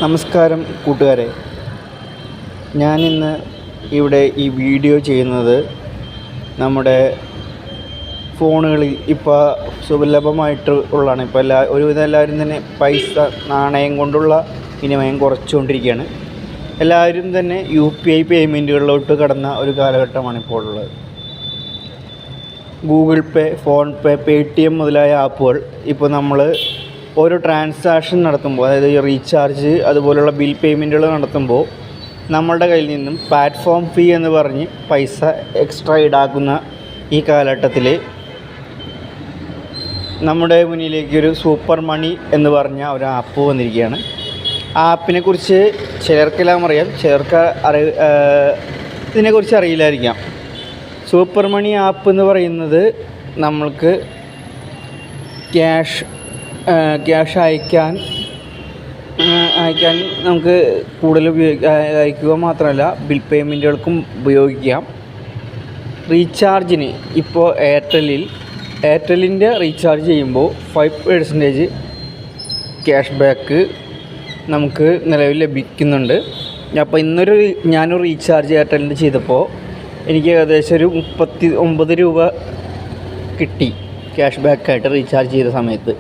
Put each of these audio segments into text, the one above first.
നമസ്കാരം കൂട്ടുകാരെ, ഞാനിന്ന് ഇവിടെ ഈ വീഡിയോ ചെയ്യുന്നത് നമ്മുടെ ഫോണുകളിൽ ഇപ്പോൾ സുലഭമായിട്ട് ഉള്ളതാണ്. ഇപ്പോൾ ഒരുവിധം എല്ലാവരും തന്നെ പൈസ നാണയം കൊണ്ടുള്ള വിനിമയം കുറച്ചുകൊണ്ടിരിക്കുകയാണ്. എല്ലാവരും തന്നെ UPI പേയ്മെൻറ്റുകളിലോട്ട് കടന്ന ഒരു കാലഘട്ടമാണ് ഇപ്പോൾ ഉള്ളത്. ഗൂഗിൾ പേ, ഫോൺ പേ, Paytm മുതലായ ആപ്പുകൾ ഇപ്പോൾ നമ്മൾ ഓരോ ട്രാൻസാക്ഷൻ നടത്തുമ്പോൾ, അതായത് റീചാർജ് അതുപോലുള്ള ബിൽ പേയ്മെൻറ്റുകൾ നടത്തുമ്പോൾ നമ്മളുടെ കയ്യിൽ നിന്നും പ്ലാറ്റ്ഫോം ഫീ എന്ന് പറഞ്ഞ് പൈസ എക്സ്ട്രാ ഈടാക്കുന്ന ഈ കാലഘട്ടത്തിൽ നമ്മുടെ മുന്നിലേക്കൊരു സൂപ്പർ മണി എന്ന് പറഞ്ഞ ഒരു ആപ്പ് വന്നിരിക്കുകയാണ്. ആ ആപ്പിനെ കുറിച്ച് ചിലർക്കെല്ലാം അറിയാം, ചിലർക്ക് ഇതിനെക്കുറിച്ച് അറിയില്ലായിരിക്കാം. സൂപ്പർ മണി ആപ്പ് എന്ന് പറയുന്നത് നമ്മൾക്ക് ക്യാഷ് അയക്കാൻ നമുക്ക് കൂടുതൽ അയക്കുക മാത്രമല്ല, ബിൽ പേയ്മെൻറ്റുകൾക്കും ഉപയോഗിക്കാം. റീചാർജിന് ഇപ്പോൾ എയർടെല്ലിൻ്റെ റീചാർജ് ചെയ്യുമ്പോൾ 5% ക്യാഷ് ബാക്ക് നമുക്ക് നിലവിൽ ലഭിക്കുന്നുണ്ട്. അപ്പോൾ ഞാനൊരു റീചാർജ് എയർടെല്ലിൻ്റെ ചെയ്തപ്പോൾ എനിക്ക് ഏകദേശം ഒരു 39 രൂപ കിട്ടി ക്യാഷ് ബാക്കായിട്ട് റീചാർജ് ചെയ്ത സമയത്ത്.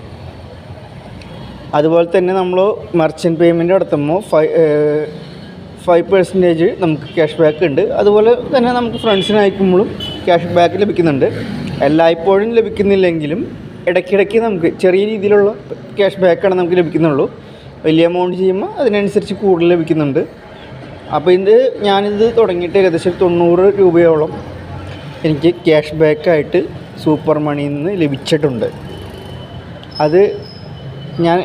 അതുപോലെ തന്നെ നമ്മൾ മർച്ചൻറ്റ് പേയ്മെൻറ്റ് നടത്തുമ്പോൾ 5% നമുക്ക് ക്യാഷ് ബാക്ക് ഉണ്ട്. അതുപോലെ തന്നെ നമുക്ക് ഫ്രണ്ട്സിന് അയക്കുമ്പോഴും ക്യാഷ് ബാക്ക് ലഭിക്കുന്നുണ്ട്. എല്ലായ്പ്പോഴും ലഭിക്കുന്നില്ലെങ്കിലും ഇടയ്ക്കിടയ്ക്ക് നമുക്ക് ചെറിയ രീതിയിലുള്ള ക്യാഷ് ബാക്കാണ് നമുക്ക് ലഭിക്കുന്നുള്ളൂ. വലിയ എമൗണ്ട് ചെയ്യുമ്പോൾ അതിനനുസരിച്ച് കൂടുതൽ ലഭിക്കുന്നുണ്ട്. അപ്പോൾ ഞാനിത് തുടങ്ങിയിട്ട് ഏകദേശം 90 രൂപയോളം എനിക്ക് ക്യാഷ് ബാക്കായിട്ട് സൂപ്പർ മണിയിൽ നിന്ന് ലഭിച്ചിട്ടുണ്ട്. അത്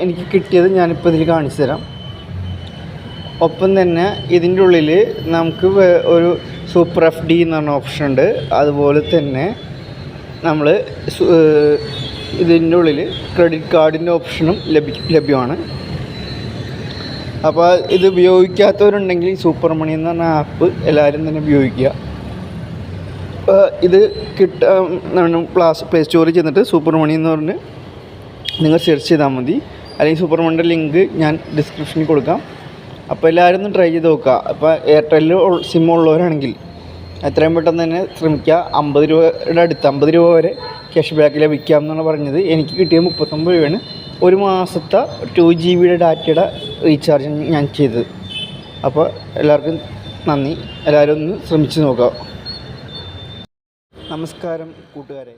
എനിക്ക് കിട്ടിയത് ഞാനിപ്പോൾ ഇതിൽ കാണിച്ചു തരാം. ഒപ്പം തന്നെ ഇതിൻ്റെ ഉള്ളിൽ നമുക്ക് ഒരു സൂപ്പർ FD എന്ന് പറഞ്ഞ ഓപ്ഷൻ ഉണ്ട്. അതുപോലെ തന്നെ നമ്മൾ ഇതിൻ്റെ ഉള്ളിൽ ക്രെഡിറ്റ് കാർഡിൻ്റെ ഓപ്ഷനും ലഭ്യമാണ്. അപ്പോൾ ഇത് ഉപയോഗിക്കാത്തവരുണ്ടെങ്കിൽ സൂപ്പർ മണി എന്ന് പറഞ്ഞ ആപ്പ് എല്ലാവരും തന്നെ ഉപയോഗിക്കുക. ഇത് പ്ലേ സ്റ്റോറിൽ ചെന്നിട്ട് സൂപ്പർ മണി എന്ന് പറഞ്ഞ് നിങ്ങൾ സെർച്ച് ചെയ്താൽ മതി. അല്ലെങ്കിൽ സൂപ്പർ മണിയുടെ ലിങ്ക് ഞാൻ ഡിസ്ക്രിപ്ഷനിൽ കൊടുക്കാം. അപ്പോൾ എല്ലാവരും ഒന്ന് ട്രൈ ചെയ്ത് നോക്കുക. അപ്പോൾ എയർടെൽ സിം ഉള്ളവരാണെങ്കിൽ എത്രയും പെട്ടെന്ന് തന്നെ ശ്രമിക്കുക. 50 രൂപയുടെ അടുത്ത് 50 രൂപ വരെ ക്യാഷ് ബാക്ക് ലഭിക്കാം എന്നാണ് പറഞ്ഞത്. എനിക്ക് കിട്ടിയത് 39 രൂപയാണ്. ഒരു മാസത്തെ 2 GB ഡാറ്റയുടെ റീചാർജ് ഞാൻ ചെയ്തത്. അപ്പോൾ എല്ലാവർക്കും നന്ദി. എല്ലാവരും ഒന്ന് ശ്രമിച്ച് നോക്കുക. നമസ്കാരം കൂട്ടുകാരെ.